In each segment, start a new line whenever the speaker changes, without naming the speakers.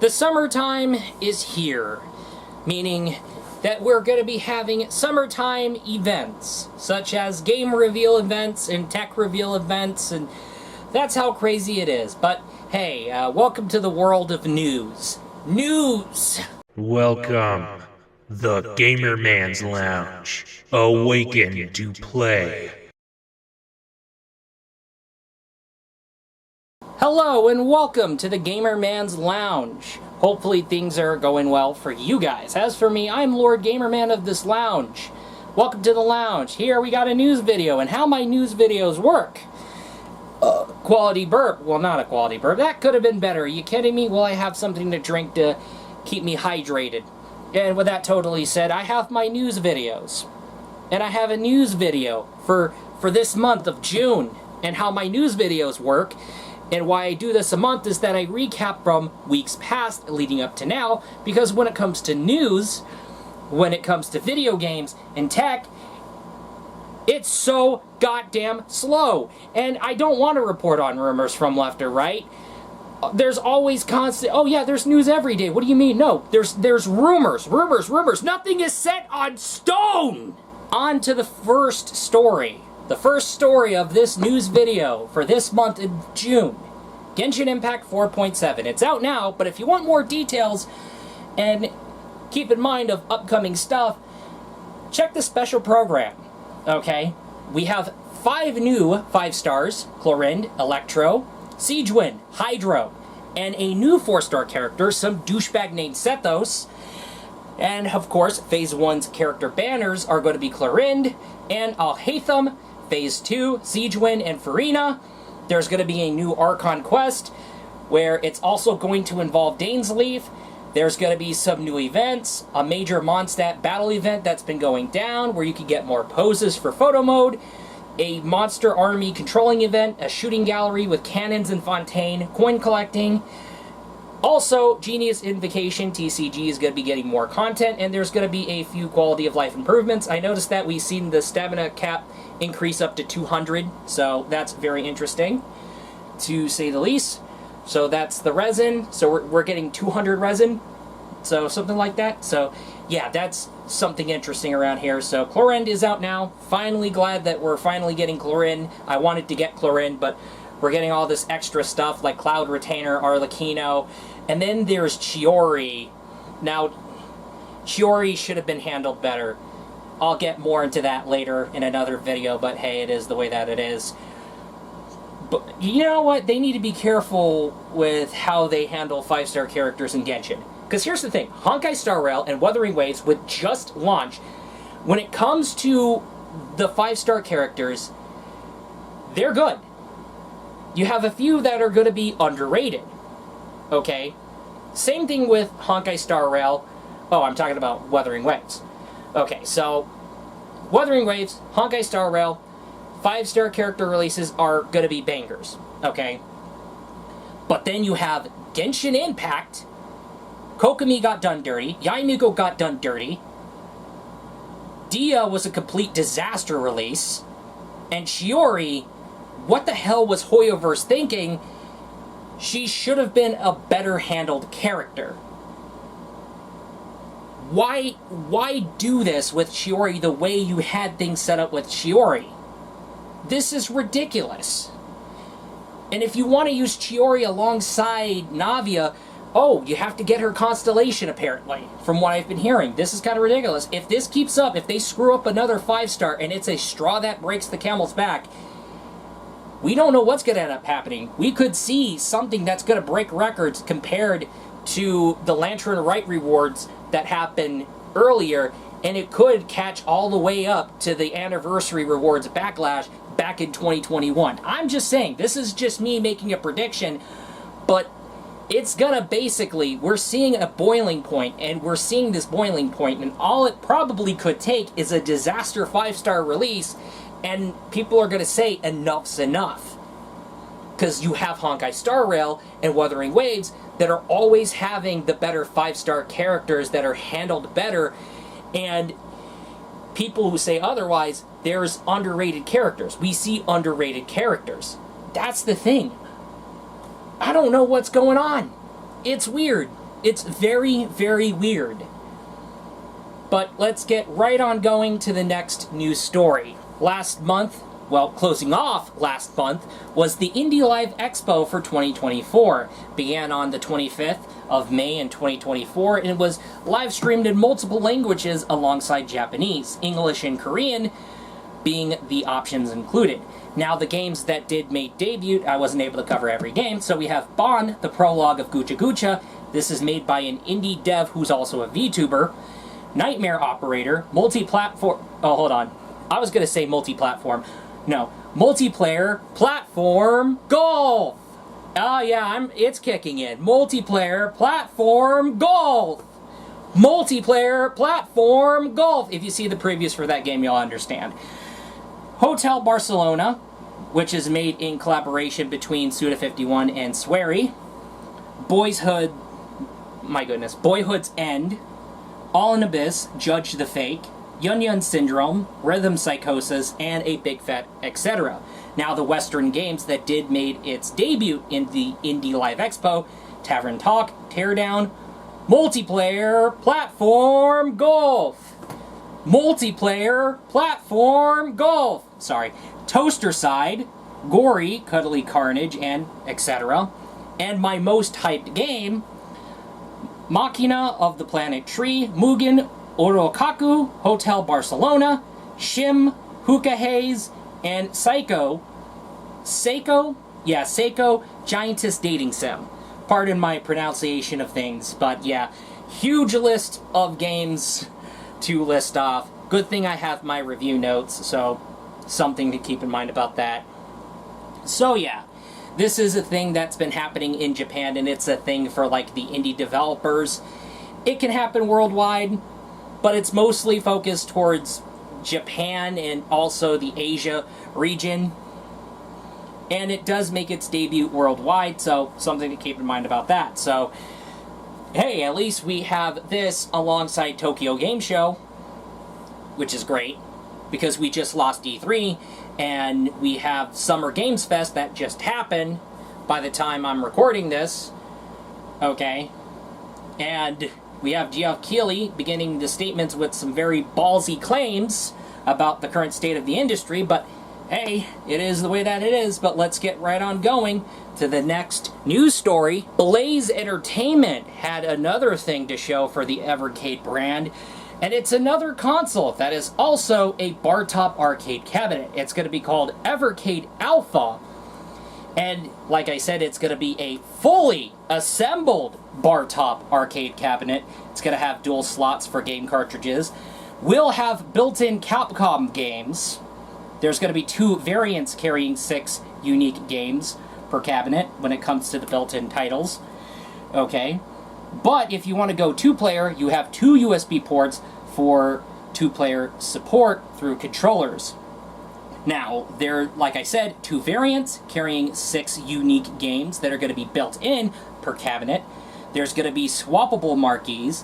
The summertime is here, meaning that we're going to be having summertime events, such as game reveal events and tech reveal events, and that's how crazy it is. But hey, welcome to the world of news. News!
Welcome, the Gamer Man's Lounge. Awaken to play.
Hello and welcome to the Gamer Man's Lounge. Hopefully things are going well for you guys. As for me, I'm Lord Gamerman of this lounge. Welcome to the lounge. Here we got a news video and how my news videos work. Quality burp. Well, not a quality burp. That could have been better. Are you kidding me? Well, I have something to drink to keep me hydrated. And with that totally said, I have my news videos. And I have a news video for this month of June. And how my news videos work. And why I do this a month is that I recap from weeks past leading up to now, because when it comes to news, when it comes to video games and tech, it's so goddamn slow. And I don't want to report on rumors from left or right. There's always constant, oh yeah, there's news every day. What do you mean? No, there's rumors. Nothing is set on stone! On to the first story. The first story of this news video for this month in June. Genshin Impact 4.7. It's out now, but if you want more details and keep in mind of upcoming stuff, check the special program. Okay? We have 5 new 5 stars, Chlorinde, Electro, Siegewind, Hydro, and a new 4-star character, some douchebag named Sethos. And of course, Phase 1's character banners are going to be Chlorinde and Alhaitham, Phase 2, Siegewind, and Farina. There's going to be a new Archon quest, where it's also going to involve Dainsleif. There's going to be some new events, a major Mondstadt battle event that's been going down, where you can get more poses for photo mode, a monster army controlling event, a shooting gallery with cannons and fontaine, coin collecting. Also, Genius Invocation TCG is going to be getting more content, and there's going to be a few quality of life improvements. I noticed that we've seen the stamina cap increase up to 200, so that's very interesting, to say the least. So that's the resin, so we're getting 200 resin, so something like that. So yeah, that's something interesting around here. So Chlorinde is out now. Finally glad that we're finally getting Chlorinde. I wanted to get Chlorinde, but we're getting all this extra stuff like Cloud Retainer, Arlecchino, and then there's Chiori. Now, Chiori should have been handled better. I'll get more into that later in another video, but hey, it is the way that it is. But you know what? They need to be careful with how they handle 5-star characters in Genshin. Because here's the thing, Honkai Star Rail and Wuthering Waves would just launch. When it comes to the 5-star characters, they're good. You have a few that are going to be underrated. Okay? Same thing with Honkai Star Rail. Oh, I'm talking about Wuthering Waves. Okay, so Wuthering Waves, Honkai Star Rail, 5-star character releases are going to be bangers. Okay? But then you have Genshin Impact, Kokomi got done dirty, Yaimiko got done dirty, Dia was a complete disaster release, and Chiori, what the hell was Hoyoverse thinking? She should have been a better handled character. Why do this with Chiori the way you had things set up with Chiori? This is ridiculous. And if you want to use Chiori alongside Navia, oh, you have to get her constellation apparently, from what I've been hearing. This is kind of ridiculous. If this keeps up, if they screw up another 5-star and it's a straw that breaks the camel's back, we don't know what's going to end up happening. We could see something that's going to break records compared to the Lantern Right rewards that happened earlier, and it could catch all the way up to the anniversary rewards backlash back in 2021. I'm just saying, this is just me making a prediction, but it's going to basically, we're seeing a boiling point, and we're seeing this boiling point, and all it probably could take is a disaster 5-star release, and people are going to say enough's enough. Because you have Honkai Star Rail and Wuthering Waves that are always having the better 5-star characters that are handled better, and people who say otherwise, there's underrated characters. We see underrated characters. That's the thing. I don't know what's going on. It's weird. It's very, very weird. But let's get right on going to the next news story. Last month, well, closing off last month, was the Indie Live Expo for 2024. Began on the 25th of May in 2024, and it was live streamed in multiple languages alongside Japanese, English, and Korean being the options included. Now, the games that did make debut, I wasn't able to cover every game, so we have Bon, the prologue of Gucha Gucha. This is made by an indie dev who's also a VTuber. Nightmare Operator, multi-platform... Oh, hold on. I was going to say multi-platform. No. Multiplayer platform golf! Oh, yeah, it's kicking in. Multiplayer platform golf! Multiplayer platform golf! If you see the previews for that game, you'll understand. Hotel Barcelona, which is made in collaboration between Suda51 and Swery. Boyhood's End, All in Abyss, Judge the Fake, Yun Yun Syndrome, Rhythm Psychosis, and A Big Fat etc. Now, the Western games that did made its debut in the Indie Live Expo, Tavern Talk, Teardown, Multiplayer Platform Golf, Multiplayer Platform Golf, Toaster Side, Gory, Cuddly Carnage, and etc. And my most hyped game, Machina of the Planet Tree, Mugen, Orokaku, Hotel Barcelona, Shim, Hookah Haze, and Seiko, Giantess Dating Sim. Pardon my pronunciation of things, but yeah, huge list of games to list off. Good thing I have my review notes, so something to keep in mind about that. So yeah, this is a thing that's been happening in Japan, and it's a thing for like the indie developers. It can happen worldwide, but it's mostly focused towards Japan and also the Asia region. And it does make its debut worldwide, so something to keep in mind about that. So, hey, at least we have this alongside Tokyo Game Show, which is great, because we just lost E3, and we have Summer Games Fest that just happened by the time I'm recording this, okay? And we have Geoff Keighley beginning the statements with some very ballsy claims about the current state of the industry, but hey, it is the way that it is. But let's get right on going to the next news story. Blaze Entertainment had another thing to show for the Evercade brand, and it's another console that is also a bar-top arcade cabinet. It's going to be called Evercade Alpha, and like I said, it's going to be a fully assembled bar-top arcade cabinet. It's going to have dual slots for game cartridges. Will have built-in Capcom games. There's going to be 2 variants carrying 6 unique games per cabinet when it comes to the built-in titles. Okay. But if you want to go 2-player, you have 2 USB ports for 2-player support through controllers. Now, there, like I said, 2 variants carrying 6 unique games that are going to be built in per cabinet. There's going to be swappable marquees.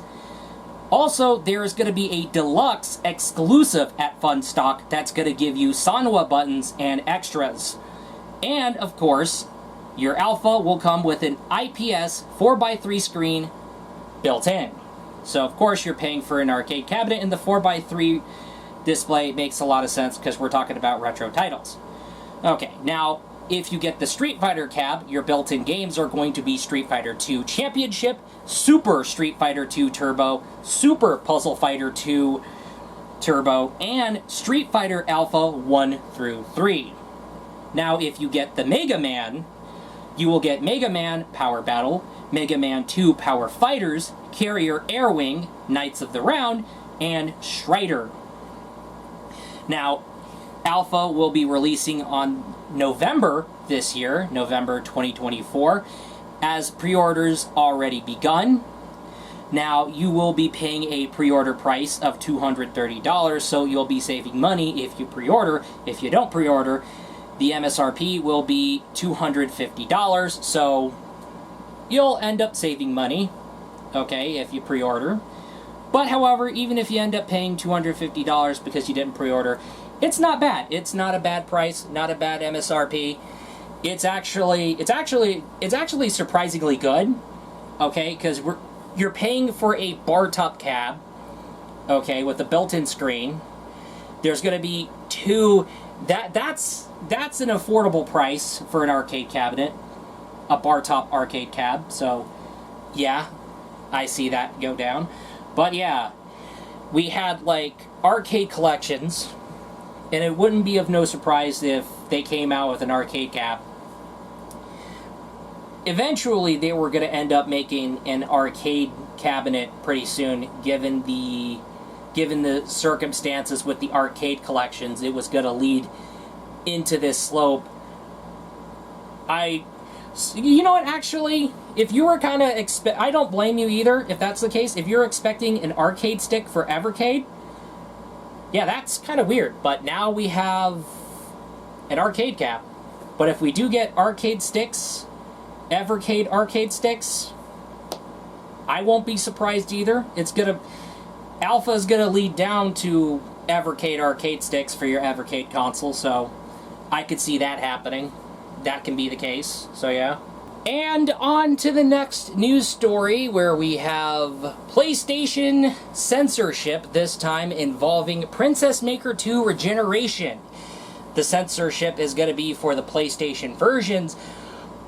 Also, there is going to be a deluxe exclusive at Funstock that's going to give you Sanwa buttons and extras. And, of course, your Alpha will come with an IPS 4x3 screen built in. So, of course, you're paying for an arcade cabinet, and the 4x3 display makes a lot of sense because we're talking about retro titles. Okay, now, if you get the Street Fighter cab, your built-in games are going to be Street Fighter 2 Championship, Super Street Fighter 2 Turbo, Super Puzzle Fighter 2 Turbo, and Street Fighter Alpha 1 through 3. Now, if you get the Mega Man, you will get Mega Man Power Battle, Mega Man 2 Power Fighters, Carrier Airwing, Knights of the Round, and Strider. Now, Alpha will be releasing on November this year, November 2024, as pre-orders already begun. Now, you will be paying a pre-order price of $230, so you'll be saving money if you pre-order. If you don't pre-order, the MSRP will be $250, so you'll end up saving money, okay, if you pre-order. But, however, even if you end up paying $250 because you didn't pre-order, it's not bad. It's not a bad price, not a bad MSRP. It's actually surprisingly good, okay, because you're paying for a bar-top cab, okay, with a built-in screen. There's going to be two. That's an affordable price for an arcade cabinet, a bar-top arcade cab. So, yeah, I see that go down. But yeah, we had like arcade collections, and it wouldn't be of no surprise if they came out with an arcade cab. Eventually, they were going to end up making an arcade cabinet pretty soon, given the circumstances with the arcade collections. It was going to lead into this slope. You know what, actually, if you were kind of I don't blame you either, if that's the case. If you're expecting an arcade stick for Evercade, yeah, that's kind of weird. But now we have an arcade cab. But if we do get arcade sticks, Evercade arcade sticks, I won't be surprised either. Alpha is gonna lead down to Evercade arcade sticks for your Evercade console, so I could see that happening. That can be the case, so yeah. And on to the next news story, where we have PlayStation censorship, this time involving Princess Maker 2 Regeneration. The censorship is going to be for the PlayStation versions,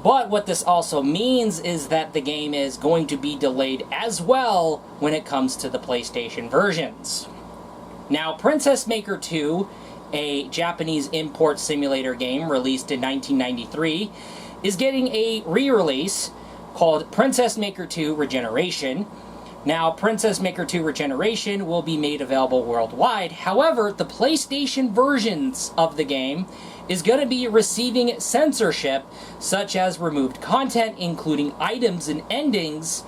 but what this also means is that the game is going to be delayed as well when it comes to the PlayStation versions. Now, Princess Maker 2, a Japanese import simulator game released in 1993, is getting a re-release called Princess Maker 2 Regeneration. Now, Princess Maker 2 Regeneration will be made available worldwide. However, the PlayStation versions of the game is going to be receiving censorship, such as removed content, including items and endings,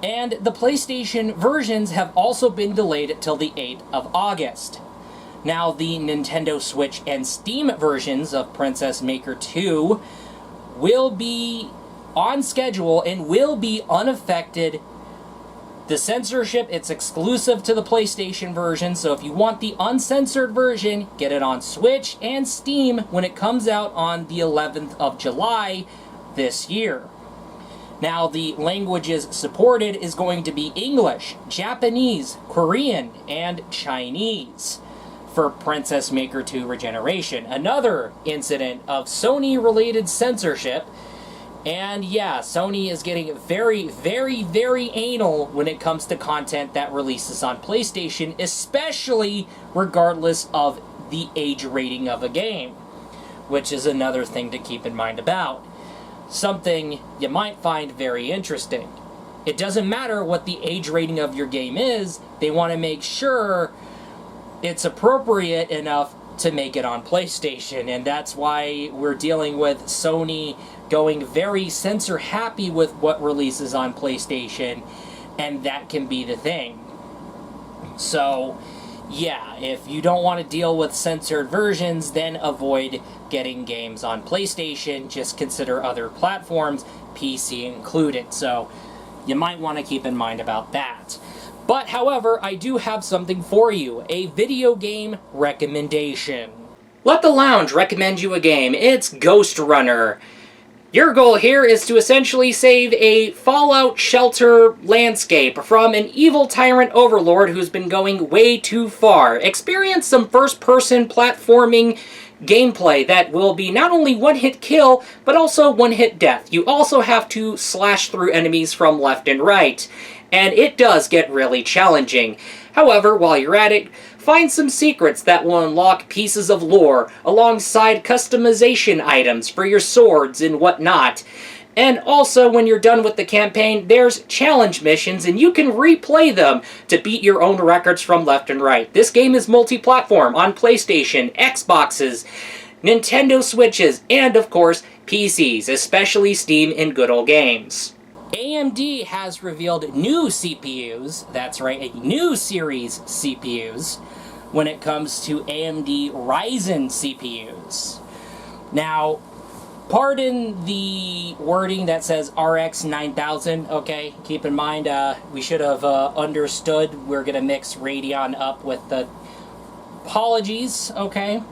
and the PlayStation versions have also been delayed till the 8th of August. Now, the Nintendo Switch and Steam versions of Princess Maker 2 will be on schedule and will be unaffected. The censorship, it's exclusive to the PlayStation version, so if you want the uncensored version, get it on Switch and Steam when it comes out on the 11th of July this year. Now, the languages supported is going to be English, Japanese, Korean, and Chinese for Princess Maker 2 Regeneration. Another incident of Sony-related censorship. And yeah, Sony is getting very, very, very anal when it comes to content that releases on PlayStation, especially regardless of the age rating of a game, which is another thing to keep in mind about. Something you might find very interesting. It doesn't matter what the age rating of your game is, they want to make sure it's appropriate enough to make it on PlayStation, and that's why we're dealing with Sony going very censor happy with what releases on PlayStation, and that can be the thing. So, yeah, if you don't want to deal with censored versions, then avoid getting games on PlayStation. Just consider other platforms, PC included. So, you might want to keep in mind about that. But, however, I do have something for you, a video game recommendation. Let the Lounge recommend you a game. It's Ghost Runner. Your goal here is to essentially save a Fallout shelter landscape from an evil tyrant overlord who's been going way too far. Experience some first-person platforming gameplay that will be not only one-hit kill, but also one-hit death. You also have to slash through enemies from left and right, and it does get really challenging. However, while you're at it, find some secrets that will unlock pieces of lore alongside customization items for your swords and whatnot. And also, when you're done with the campaign, there's challenge missions, and you can replay them to beat your own records from left and right. This game is multi-platform on PlayStation, Xboxes, Nintendo Switches, and of course, PCs, especially Steam and Good Old Games. AMD has revealed new CPUs, that's right, a new series CPUs, when it comes to AMD Ryzen CPUs. Now, pardon the wording that says RX 9000, okay? Keep in mind, we should have understood we're going to mix Radeon up with the apologies, okay?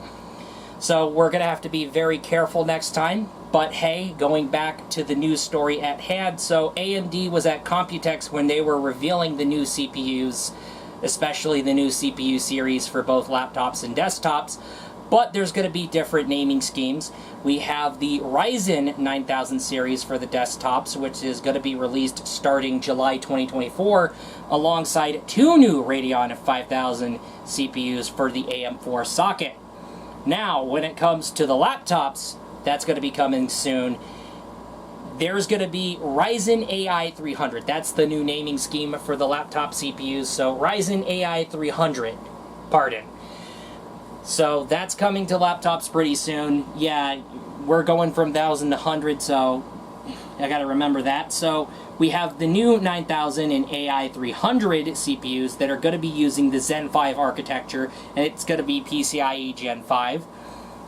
So we're going to have to be very careful next time. But hey, going back to the news story at hand, so AMD was at Computex when they were revealing the new CPUs, especially the new CPU series for both laptops and desktops, but there's going to be different naming schemes. We have the Ryzen 9000 series for the desktops, which is going to be released starting July 2024, alongside two new Radeon 5000 CPUs for the AM4 socket. Now, when it comes to the laptops, that's going to be coming soon. There's going to be Ryzen AI 300. That's the new naming scheme for the laptop CPUs. So Ryzen AI 300, pardon. So that's coming to laptops pretty soon. Yeah, we're going from 1000 to 100, so I got to remember that. So we have the new 9000 and AI 300 CPUs that are going to be using the Zen 5 architecture, and it's going to be PCIe Gen 5.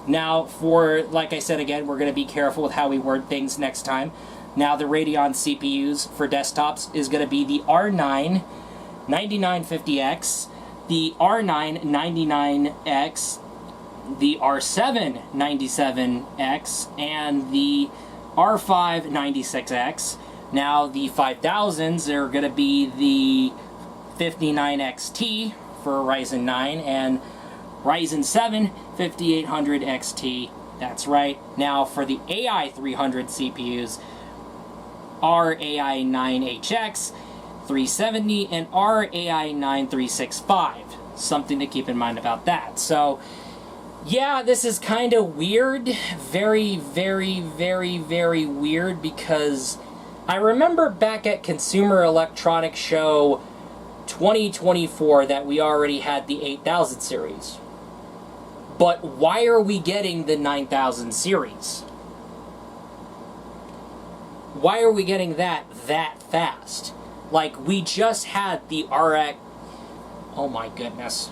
Now, for, like I said again, we're going to be careful with how we word things next time. Now, the Radeon CPUs for desktops is going to be the R9 9950X, the R9 99X, the R7 97X, and the R5 96X. Now, the 5000s are going to be the 59XT for Ryzen 9, and Ryzen 7 5800 XT. That's right. Now for the AI 300 CPUs, RAI 9HX 370 and RAI 9365. Something to keep in mind about that. So, yeah, this is kind of weird. Very, very, very, very weird, because I remember back at Consumer Electronics Show 2024 that we already had the 8000 series. But why are we getting the 9000 series? Why are we getting that fast? Like, we just had the RX... Oh my goodness.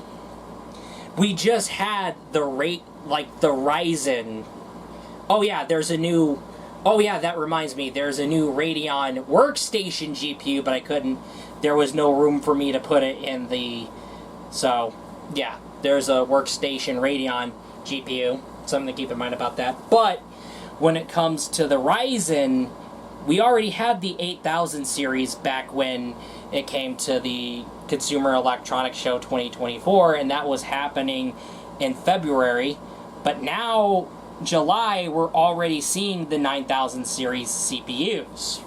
We just had the Ryzen... Oh yeah, there's a new... Oh yeah, that reminds me, there's a new Radeon workstation GPU, but I couldn't... There was no room for me to put it in the... So, yeah. There's a workstation Radeon GPU. Something to keep in mind about that. But when it comes to the Ryzen, we already had the 8000 series back when it came to the Consumer Electronics Show 2024, and that was happening in February. But now, July, we're already seeing the 9000 series CPUs.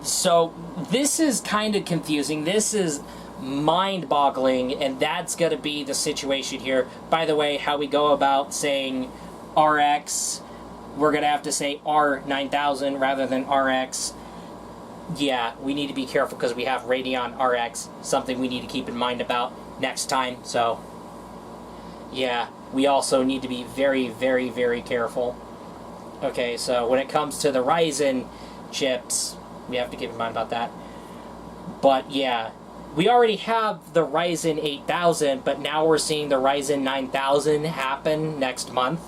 So this is kind of confusing. This is mind-boggling, and that's going to be the situation here. By the way, how we go about saying RX, we're going to have to say R9000 rather than RX. Yeah, we need to be careful because we have Radeon RX, something we need to keep in mind about next time. So, yeah, we also need to be very, very, very careful. Okay, so when it comes to the Ryzen chips, we have to keep in mind about that. But, yeah, we already have the Ryzen 8000, but now we're seeing the Ryzen 9000 happen next month.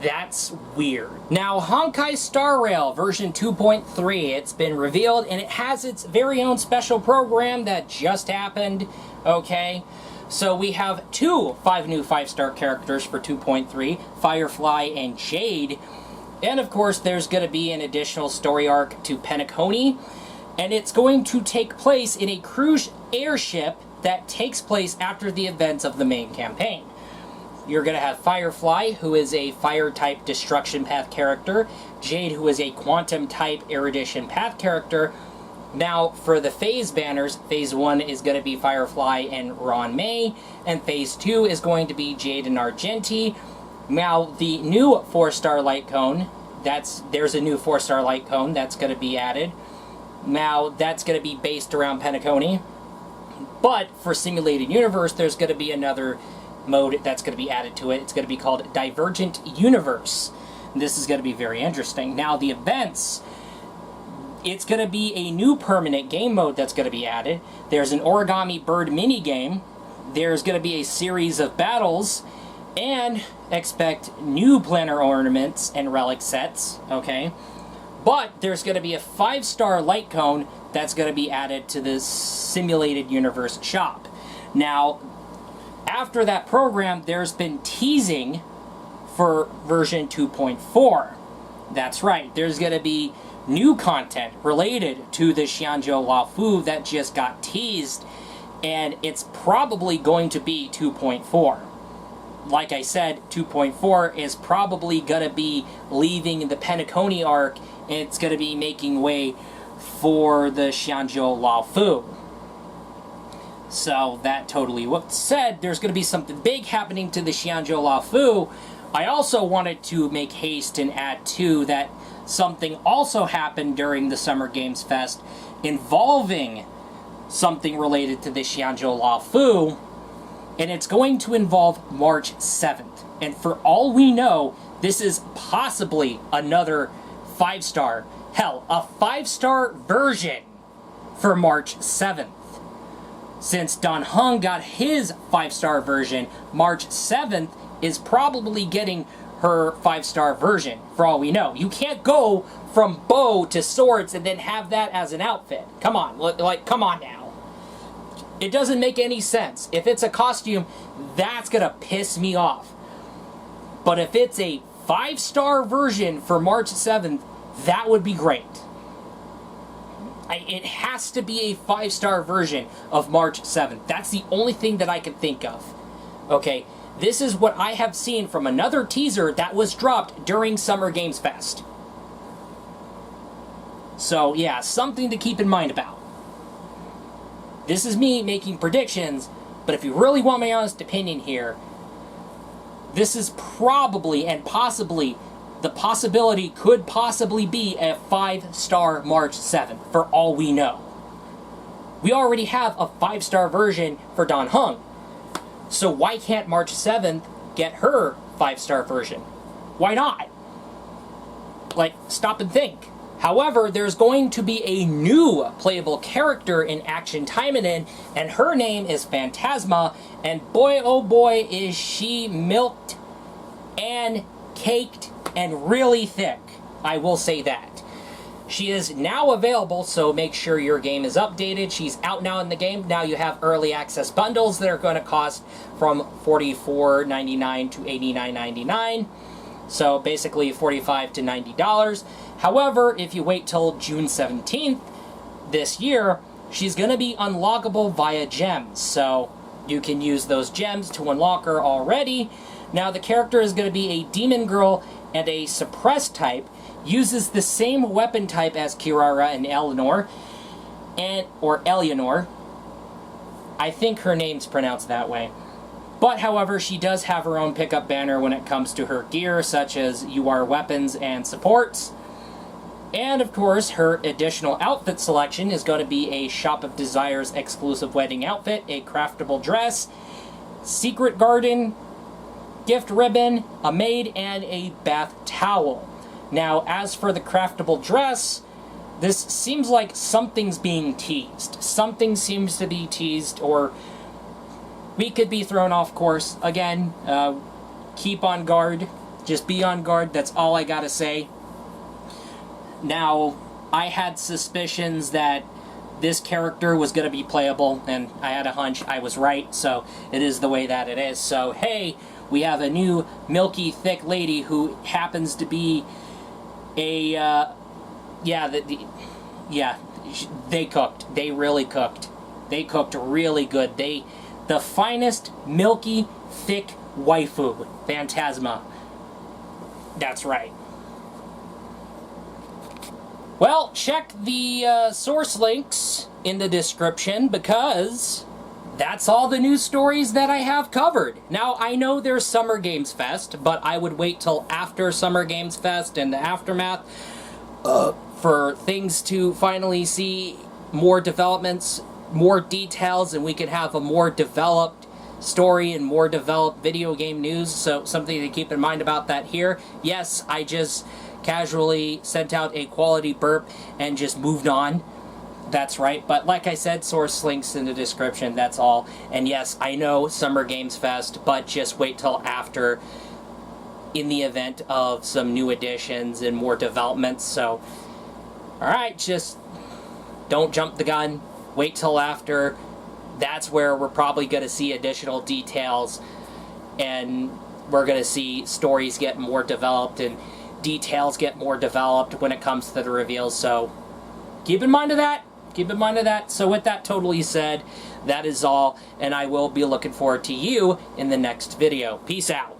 That's weird. Now, Honkai Star Rail version 2.3, it's been revealed, and it has its very own special program that just happened, okay? So we have five new 5-star characters for 2.3, Firefly and Jade. And of course, there's going to be an additional story arc to Penacony, and it's going to take place in a cruise airship that takes place after the events of the main campaign. You're going to have Firefly, who is a fire-type destruction path character, Jade, who is a quantum-type erudition path character. Now, for the phase banners, Phase 1 is going to be Firefly and Ron May, and Phase 2 is going to be Jade and Argenti. Now, the new 4-star light cone, there's a new 4-star light cone that's going to be added. Now, that's going to be based around Penacony. But for Simulated Universe, there's going to be another mode that's going to be added to it. It's going to be called Divergent Universe. This is going to be very interesting. Now, the events, it's going to be a new permanent game mode that's going to be added. There's an origami bird minigame. There's going to be a series of battles. And expect new planner ornaments and relic sets, okay? But there's going to be a 5-star light cone that's going to be added to this Simulated Universe shop. Now, after that program, there's been teasing for version 2.4. That's right, there's going to be new content related to the Xianzhou Laofu that just got teased, and it's probably going to be 2.4. Like I said, 2.4 is probably going to be leaving the Penacony arc, and it's going to be making way for the Xianzhou Laofu. So that totally what's said. There's going to be something big happening to the Xianzhou Laofu. I also wanted to make haste and add too that something also happened during the Summer Games Fest involving something related to the Xianzhou Laofu, and it's going to involve March 7th. And for all we know, this is possibly another 5-star, hell, a 5-star version for March 7th. Since Dan Heng got his 5-star version, March 7th is probably getting her 5-star version, for all we know. You can't go from bow to swords and then have that as an outfit. Come on, come on now. It doesn't make any sense. If it's a costume, that's gonna piss me off. But if it's a 5-star version for March 7th, that would be great. It has to be a 5-star version of March 7th. That's the only thing that I can think of. Okay, this is what I have seen from another teaser that was dropped during Summer Games Fest. So yeah, something to keep in mind about. This is me making predictions, but if you really want my honest opinion here, this is probably and possibly, the possibility could possibly be a 5-star March 7th, for all we know. We already have a 5-star version for Dan Heng, so why can't March 7th get her 5-star version? Why not? Like, stop and think. However, there's going to be a new playable character in Action Taimanin, and her name is Phantasma, and boy oh boy is she milked and caked and really thick. I will say that. She is now available, so make sure your game is updated. She's out now in the game. Now you have early access bundles that are going to cost from $44.99 to $89.99. So basically $45 to $90. However, if you wait till June 17th this year, she's going to be unlockable via gems. So you can use those gems to unlock her already. Now the character is going to be a demon girl and a suppressed type, uses the same weapon type as Kirara and Eleanor, or Eleanor. I think her name's pronounced that way. But, however, she does have her own pickup banner when it comes to her gear, such as UR weapons and supports. And, of course, her additional outfit selection is going to be a Shop of Desires exclusive wedding outfit, a craftable dress, secret garden, gift ribbon, a maid, and a bath towel. Now, as for the craftable dress, this seems like something's being teased. Something seems to be teased, or we could be thrown off course. Again, keep on guard. Just be on guard. That's all I gotta say. Now, I had suspicions that this character was going to be playable, and I had a hunch. I was right, so it is the way that it is. So, hey, we have a new milky, thick lady who happens to be a, they cooked. They really cooked. They cooked really good. The finest, milky, thick waifu, Phantasma. That's right. Well, check the source links in the description, because that's all the news stories that I have covered. Now, I know there's Summer Games Fest, but I would wait till after Summer Games Fest and the aftermath for things to finally see more developments, more details, and we could have a more developed story and more developed video game news. So something to keep in mind about that here. Yes, I just casually sent out a quality burp and just moved on. That's right. But like I said, source links in the description, that's all. And yes, I know Summer Games Fest, but just wait till after, in the event of some new additions and more developments. So, alright, just don't jump the gun. Wait till after. That's where we're probably going to see additional details and we're going to see stories get more developed and details get more developed when it comes to the reveals. So keep in mind of that. Keep in mind of that. So with that totally said, that is all, and I will be looking forward to you in the next video. Peace out.